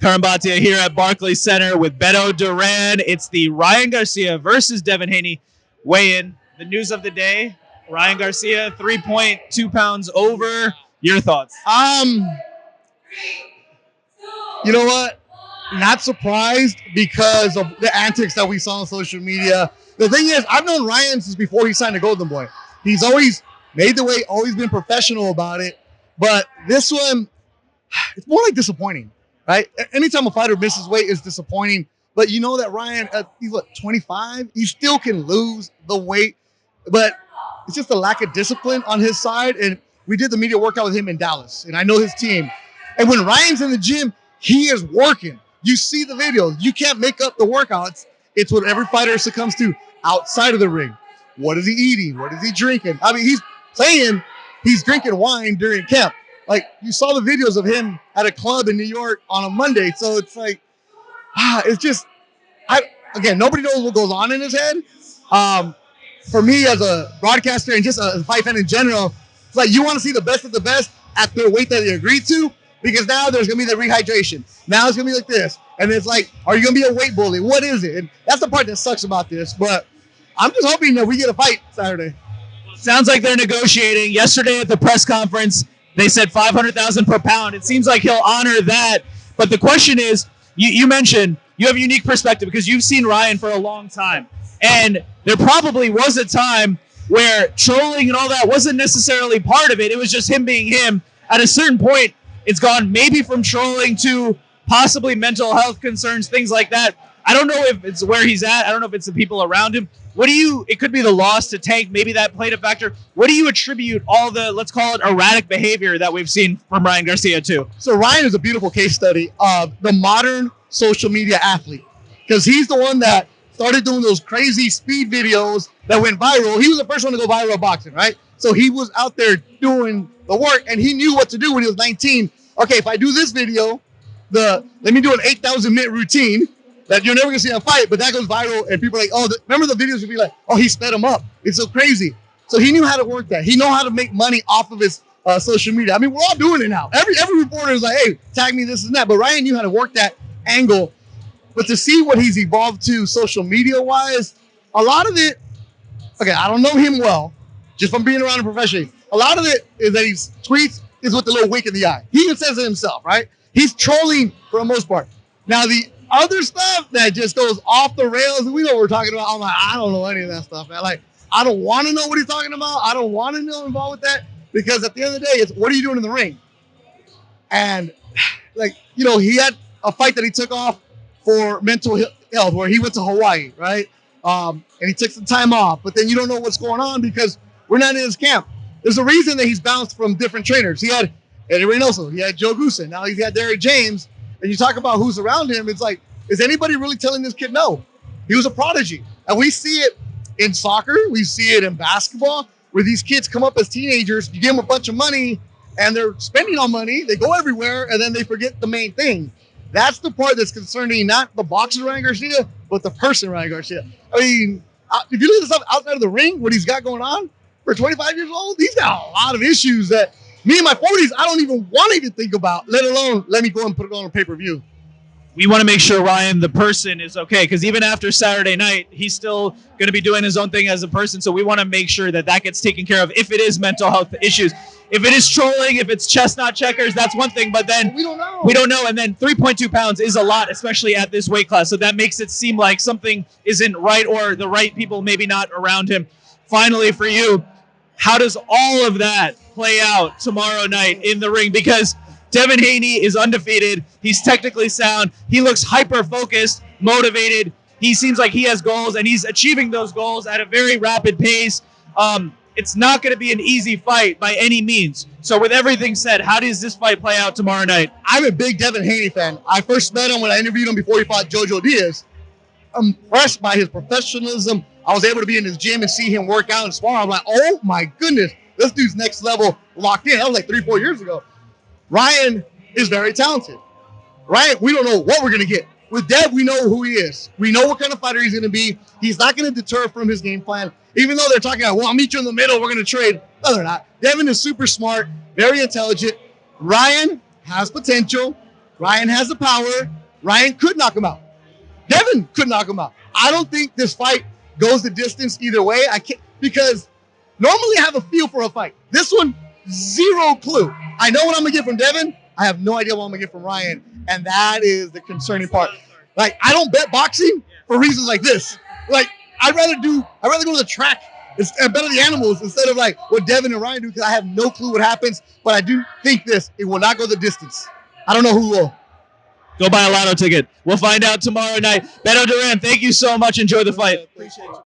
Curran Bhatia here at Barclays Center with Beto Duran. It's the Ryan Garcia versus Devin Haney weigh-in. The news of the day, Ryan Garcia, 3.2 pounds over. Your thoughts? You know what? Not surprised because of the antics that we saw on social media. The thing is, I've known Ryan since before he signed to Golden Boy. He's always made the weight, always been professional about it. But this one, it's more like disappointing, right? Anytime a fighter misses weight, it's disappointing. But you know that Ryan, he's what, 25? He still can lose the weight. But it's just a lack of discipline on his side. And we did the media workout with him in Dallas. And I know his team. And when Ryan's in the gym, he is working. You see the videos. You can't make up the workouts. It's what every fighter succumbs to outside of the ring. What is he eating? What is he drinking? I mean, he's saying he's drinking wine during camp. Like, you saw the videos of him at a club in New York on a Monday. So it's like, it's just, again, nobody knows what goes on in his head. For me as a broadcaster and just a fight fan in general, it's like you want to see the best of the best at the weight that they agreed to, because now there's going to be the rehydration. Now it's going to be like this. And it's like, are you going to be a weight bully? What is it? And that's the part that sucks about this. But I'm just hoping that we get a fight Saturday. Sounds like they're negotiating. Yesterday at the press conference, they said $500,000 per pound. It seems like he'll honor that. But the question is, you mentioned you have a unique perspective because you've seen Ryan for a long time. And there probably was a time where trolling and all that wasn't necessarily part of it. It was just him being him. At a certain point, it's gone maybe from trolling to possibly mental health concerns, things like that. I don't know if it's where he's at. I don't know if it's the people around him. It could be the loss to Tank. Maybe that played a factor. What do you attribute all the, let's call it erratic behavior that we've seen from Ryan Garcia to? So Ryan is a beautiful case study of the modern social media athlete, because he's the one that started doing those crazy speed videos that went viral. He was the first one to go viral in boxing, right? So he was out there doing the work, and he knew what to do when he was 19. Okay, if I do this video, let me do an 8,000-minute routine that you're never going to see in a fight, but that goes viral, and people are like, oh, remember the videos would be like, oh, he sped him up. It's so crazy. So he knew how to work that. He knew how to make money off of his social media. I mean, we're all doing it now. Every reporter is like, hey, tag me this and that. But Ryan knew how to work that angle. But to see what he's evolved to social media-wise, a lot of it, okay, I don't know him well, just from being around him professionally. A lot of it is that he tweets is with the little wink in the eye. He even says it himself, right? He's trolling for the most part. Now, the other stuff that just goes off the rails, we know what we're talking about. I'm like, I don't know any of that stuff, man. Like, I don't want to know what he's talking about. I don't want to know involved with that, because at the end of the day, it's what are you doing in the ring? And, like, you know, he had a fight that he took off for mental health where he went to Hawaii, right? And he took some time off, but then you don't know what's going on because we're not in his camp. There's a reason that he's bounced from different trainers. He had Eddie Reynoso, he had Joe Goosen, now he's got Derek James. And you talk about who's around him, it's like, is anybody really telling this kid no? He was a prodigy. And we see it in soccer, we see it in basketball, where these kids come up as teenagers, you give them a bunch of money, and they're spending on money, they go everywhere, and then they forget the main thing. That's the part that's concerning, not the boxer Ryan Garcia, but the person Ryan Garcia. I mean, if you look at the stuff outside of the ring, what he's got going on, for 25 years old, he's got a lot of issues that me in my 40s, I don't even want to even think about, let alone let me go and put it on a pay-per-view. We want to make sure Ryan, the person, is okay, because even after Saturday night, he's still going to be doing his own thing as a person, so we want to make sure that that gets taken care of if it is mental health issues. If it is trolling, if it's chestnut checkers, that's one thing, but then we don't know. We don't know, and then 3.2 pounds is a lot, especially at this weight class, so that makes it seem like something isn't right or the right people maybe not around him. Finally, for you, how does all of that play out tomorrow night in the ring? Because Devin Haney is undefeated. He's technically sound. He looks hyper-focused, motivated. He seems like he has goals, and he's achieving those goals at a very rapid pace. It's not going to be an easy fight by any means. So with everything said, how does this fight play out tomorrow night? I'm a big Devin Haney fan. I first met him when I interviewed him before he fought Jojo Diaz. I'm impressed by his professionalism. I was able to be in his gym and see him work out and spar. I'm like, oh my goodness, this dude's next level locked in. That was like 3-4 years ago. Ryan is very talented. Ryan, we don't know what we're going to get. With Dev, we know who he is. We know what kind of fighter he's going to be. He's not going to deter from his game plan. Even though they're talking about, well, I'll meet you in the middle, we're going to trade. No, they're not. Devin is super smart, very intelligent. Ryan has potential. Ryan has the power. Ryan could knock him out. Devin could knock him out. I don't think this fight goes the distance either way. I can't, because normally I have a feel for a fight. This one, zero clue. I know what I'm gonna get from Devin. I have no idea what I'm gonna get from Ryan, and that is the concerning part. Like, I don't bet boxing for reasons like this. Like, I'd rather go to the track and bet on the animals instead of like what Devin and Ryan do, because I have no clue what happens. But I do think it will not go the distance. I don't know who will. Go buy a lotto ticket. We'll find out tomorrow night. Beto Duran, thank you so much. Enjoy the fight. Appreciate you.